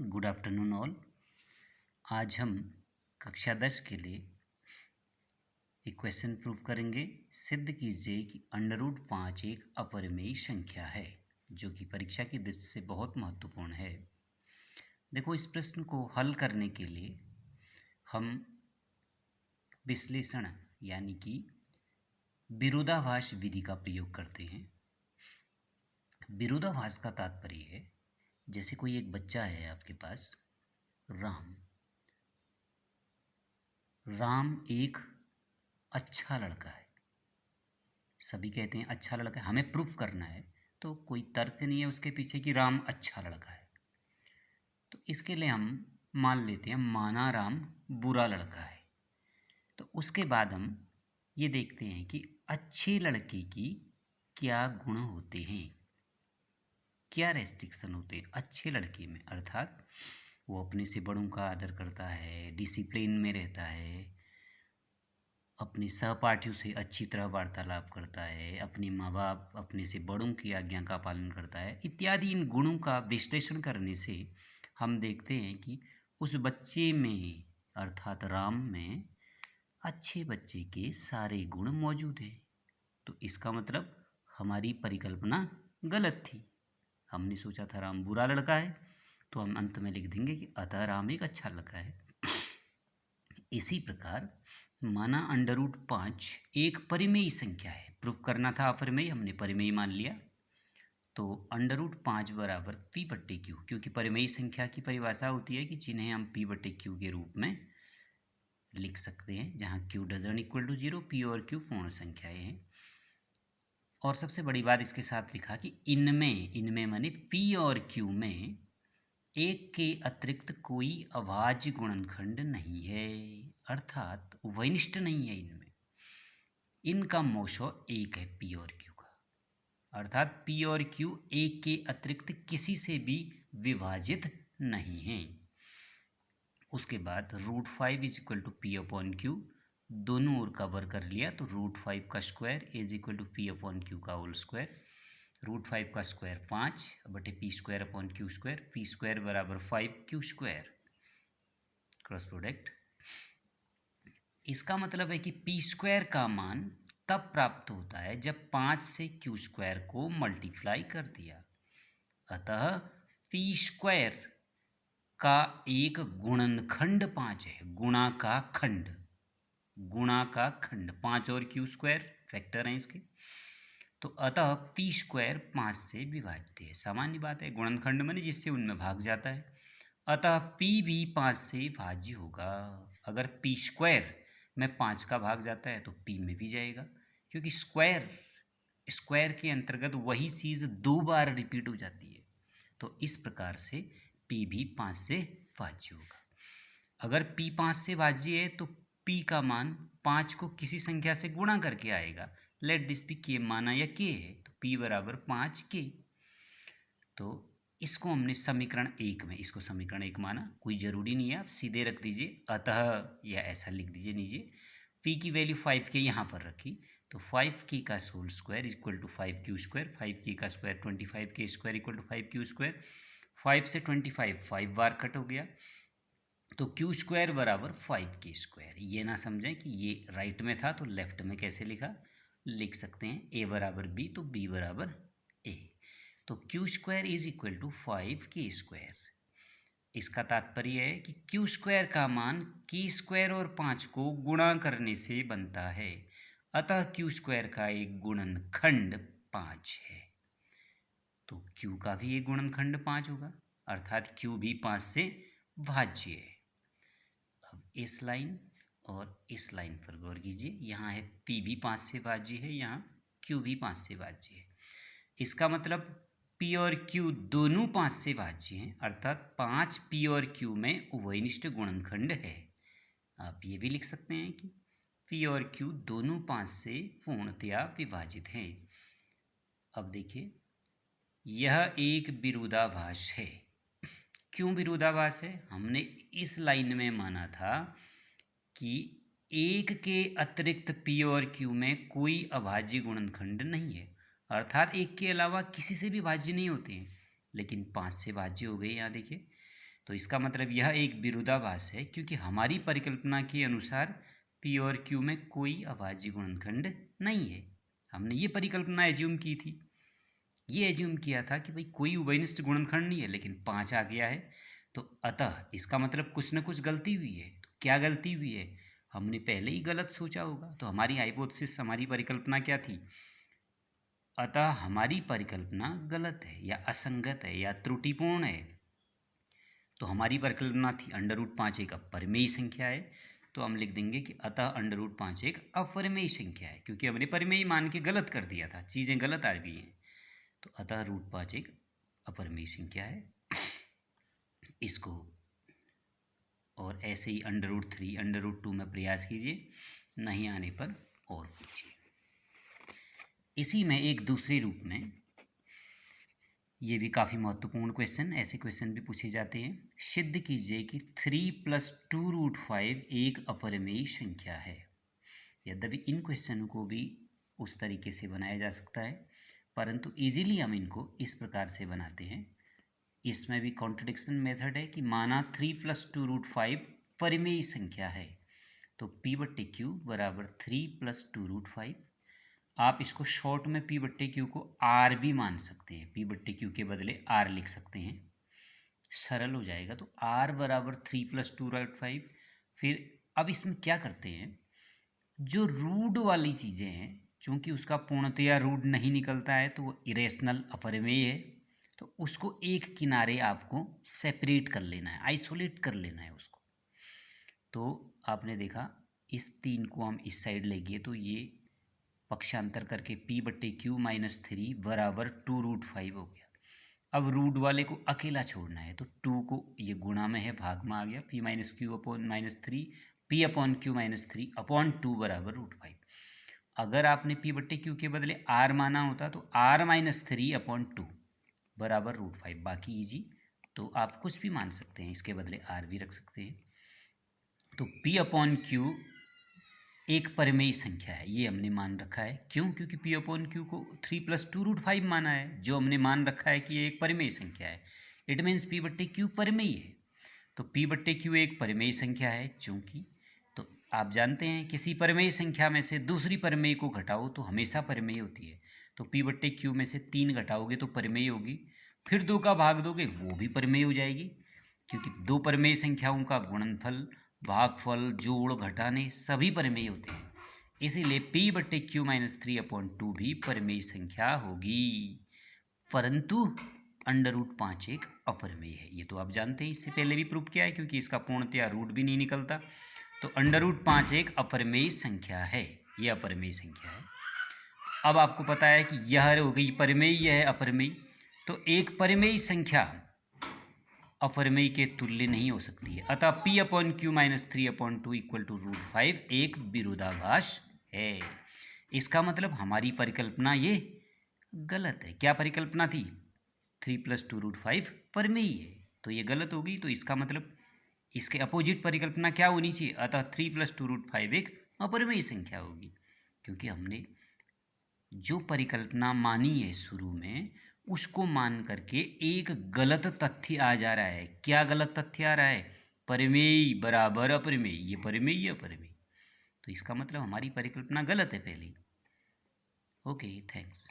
Good afternoon all. आज हम कक्षा 10 के लिए एक क्वेश्चन प्रूव करेंगे। सिद्ध कीजिए कि √5 एक अपरिमेय संख्या है, जो कि परीक्षा की दृष्टि से बहुत महत्वपूर्ण है। देखो, इस प्रश्न को हल करने के लिए हम विश्लेषण यानी कि विरोधाभास विधि का प्रयोग करते हैं। विरोधाभास का तात्पर्य है, जैसे कोई एक बच्चा है आपके पास, राम एक अच्छा लड़का है। सभी कहते हैं अच्छा लड़का है, हमें प्रूफ करना है, तो कोई तर्क नहीं है उसके पीछे कि राम अच्छा लड़का है। तो इसके लिए हम मान लेते हैं माना राम बुरा लड़का है। तो उसके बाद हम ये देखते हैं कि अच्छे लड़के की क्या गुण होते हैं, क्या रेस्ट्रिक्शन होते हैं अच्छे लड़के में। अर्थात वो अपने से बड़ों का आदर करता है, डिसिप्लिन में रहता है, अपने सहपाठियों से अच्छी तरह वार्तालाप करता है, अपने माँ बाप अपने से बड़ों की आज्ञा का पालन करता है इत्यादि। इन गुणों का विश्लेषण करने से हम देखते हैं कि उस बच्चे में अर्थात राम में अच्छे बच्चे के सारे गुण मौजूद हैं। तो इसका मतलब हमारी परिकल्पना गलत थी। हमने सोचा था राम बुरा लड़का है, तो हम अंत में लिख देंगे कि अतः राम एक अच्छा लड़का है। इसी प्रकार माना √5 एक परिमेय संख्या है। प्रूफ करना था अपरिमेय, हमने परिमेय मान लिया। तो √5 बराबर p/q, क्योंकि परिमेय संख्या की परिभाषा होती है कि जिन्हें हम p/q के रूप में लिख सकते हैं, जहाँ q doesn't equal to 0, p और q पूर्ण संख्याएं हैं। और सबसे बड़ी बात इसके साथ लिखा कि इनमें माने p और q में एक के अतिरिक्त कोई अभाज्य गुणनखंड नहीं है, अर्थात वैनिष्ट नहीं है। इनका मोशो एक है p और q का, अर्थात p और q एक के अतिरिक्त किसी से भी विभाजित नहीं है। उसके बाद √5 इज इक्वल टू p/q, दोनों ओर कवर कर लिया तो √5 का square is equal to p/q का होल स्क्वायर। √5 का स्क्वायर 5 बटे p²/q², p² बराबर 5q²। क्रॉस प्रोडक्ट, इसका मतलब है कि p² का मान तब प्राप्त होता है जब 5 से q² को मल्टीप्लाई कर दिया। अतः p² का एक गुणनखंड 5 है, गुणा का खंड 5 और q² फैक्टर हैं इसके। तो अतः p² 5 से विभाज्य है। सामान्य बात है, गुणनखंड माने जिससे उनमें भाग जाता है। अतः p भी 5 से भाज्य होगा। अगर p² में 5 का भाग जाता है तो p में भी जाएगा, क्योंकि स्क्वायर के अंतर्गत वही चीज़ 2 बार रिपीट हो जाती है। तो इस प्रकार से p भी 5 से भाज्य होगा। अगर p 5 से भाज्य है तो p का मान 5 को किसी संख्या से गुणा करके आएगा। लेट दिस बी k माना या k है, तो p बराबर 5k। तो इसको हमने समीकरण 1 में, इसको समीकरण 1 माना। कोई ज़रूरी नहीं है, आप सीधे रख दीजिए अतः या ऐसा लिख दीजिए नीचे। p की वैल्यू 5k यहाँ पर रखी, तो 5k का whole square equal to 5q², 5k का square 25k² equal to 5q²। 5 से 25 5 बार कट हो गया, तो q² बराबर 5k²। ये ना समझें कि ये राइट में था तो लेफ्ट में कैसे लिख सकते हैं। a बराबर b तो b बराबर a, तो q² is equal to 5k²। इसका तात्पर्य है कि q² का मान k² और 5 को गुणा करने से बनता है। अतः q² का एक गुणनखंड 5 है, तो q का भी एक गुणनखंड 5 होगा, अर्थात q भी 5 से भाज्य है। अब इस लाइन और इस लाइन पर गौर कीजिए, यहाँ है p भी 5 से भाज्य है, यहाँ q भी 5 से भाज्य है। इसका मतलब p और q दोनों 5 से भाज्य हैं, अर्थात 5 p और q में उभयनिष्ठ गुणनखंड है। आप ये भी लिख सकते हैं कि p और q दोनों 5 से पूर्णतया विभाजित हैं। अब देखिए, यह एक विरोधाभास है। क्यों विरोधाभास है? हमने इस लाइन में माना था कि एक के अतिरिक्त p और q में कोई अभाज्य गुणनखंड नहीं है, अर्थात एक के अलावा किसी से भी भाज्य नहीं होते हैं, लेकिन 5 से भाज्य हो गए। यहाँ देखिए, तो इसका मतलब यह एक विरोधाभास है, क्योंकि हमारी परिकल्पना के अनुसार P और Q में कोई अभाज्य गुणनखंड नहीं है। हमने ये परिकल्पना एज्यूम की थी, ये एज्यूम किया था कि भाई कोई उभयनिष्ठ गुणनखंड नहीं है, लेकिन 5 आ गया है। तो अतः इसका मतलब कुछ न कुछ गलती हुई है। तो क्या गलती हुई है? हमने पहले ही गलत सोचा होगा। तो हमारी हाइपोथेसिस, हमारी परिकल्पना क्या थी? अतः हमारी परिकल्पना गलत है या असंगत है या त्रुटिपूर्ण है। तो हमारी परिकल्पना थी √5 एक अपरिमेय संख्या है, तो हम लिख देंगे कि अतः √5 एक अपरिमेय संख्या है, क्योंकि हमने परिमेय मान के गलत कर दिया था, चीज़ें गलत आ गई हैं। तो अतः √5 एक अपरिमेय संख्या है। इसको और ऐसे ही √3 √2 में प्रयास कीजिए, नहीं आने पर और पूछिए। इसी में एक दूसरे रूप में, ये भी काफ़ी महत्वपूर्ण क्वेश्चन, ऐसे क्वेश्चन भी पूछे जाते हैं। सिद्ध कीजिए कि 3 + 2√5 एक अपरिमेय संख्या है। यद्यपि इन क्वेश्चन को भी उस तरीके से बनाया जा सकता है, परंतु इजीली हम इनको इस प्रकार से बनाते हैं। इसमें भी कॉन्ट्रडिक्शन मेथड है कि माना 3 + 2√5 परिमेय संख्या है, तो P/Q बराबर 3 + 2√5। आप इसको शॉर्ट में P/Q को R भी मान सकते हैं, P/Q के बदले R लिख सकते हैं, सरल हो जाएगा। तो R बराबर 3 + 2√5। फिर अब इसमें क्या करते हैं, जो रूट वाली चीज़ें हैं, चूँकि उसका पूर्णतया रूट नहीं निकलता है तो वो इरेशनल अपरिमेय है, तो उसको एक किनारे आपको सेपरेट कर लेना है, आइसोलेट कर लेना है उसको। तो आपने देखा इस 3 को हम इस साइड लेंगे तो ये पक्षांतर करके P/Q - 3 बराबर 2√5 हो गया। अब रूट वाले को अकेला छोड़ना है, तो 2 को ये गुणा में है, भाग में आ गया, P - Q upon -3 P/Q - 3 upon 2 बराबर √5। अगर आपने P/Q के बदले R माना होता तो R - 3 अपॉन 2 बराबर √5। बाकी इजी, तो आप कुछ भी मान सकते हैं, इसके बदले R भी रख सकते हैं। तो P/Q एक परिमेय संख्या है, ये हमने मान रखा है। क्यों? क्योंकि P/Q को 3 + 2√5 माना है, जो हमने मान रखा है कि ये एक परिमेय संख्या है। इट मीन्स P/Q परिमेय है। तो P/Q एक परिमेय संख्या है, चूंकि, तो आप जानते हैं किसी परिमेय संख्या में से दूसरी परिमेय को घटाओ तो हमेशा परिमेय होती है। तो P/Q में से 3 घटाओगे तो परिमेय होगी, फिर 2 का भाग दोगे वो भी परिमेय हो जाएगी, क्योंकि दो परिमेय संख्याओं का गुणनफल, भागफल, जोड़, घटाने सभी परिमेय होते हैं। इसीलिए P/Q - 3 अपॉन 2 भी परिमेय संख्या होगी, परंतु √5 एक अपरिमेय है। ये तो आप जानते हैं, इससे पहले भी प्रूव किया है, क्योंकि इसका पूर्णतया रूट भी नहीं निकलता। तो √5 एक अपरिमेय संख्या है, ये अपरिमेय संख्या है। अब आपको पता है कि यह हो गई परिमेय, यह है अपरिमेय। तो एक परिमेय संख्या अपरिमेय के तुल्य नहीं हो सकती है, अतः P/Q - 3 अपॉन 2 = √5 एक विरोधाभास है। इसका मतलब हमारी परिकल्पना ये गलत है। क्या परिकल्पना थी? 3 + 2√5 परिमेय है, तो ये गलत होगी। तो इसका मतलब इसके अपोजिट परिकल्पना क्या होनी चाहिए? अतः 3 + 2√5 एक अपरिमेय संख्या होगी, क्योंकि हमने जो परिकल्पना मानी है शुरू में, उसको मान करके एक गलत तथ्य आ जा रहा है। क्या गलत तथ्य आ रहा है? परिमेय बराबर अपरिमेय, ये परिमेय, ये अपरिमेय। तो इसका मतलब हमारी परिकल्पना गलत है पहले। Okay, thanks.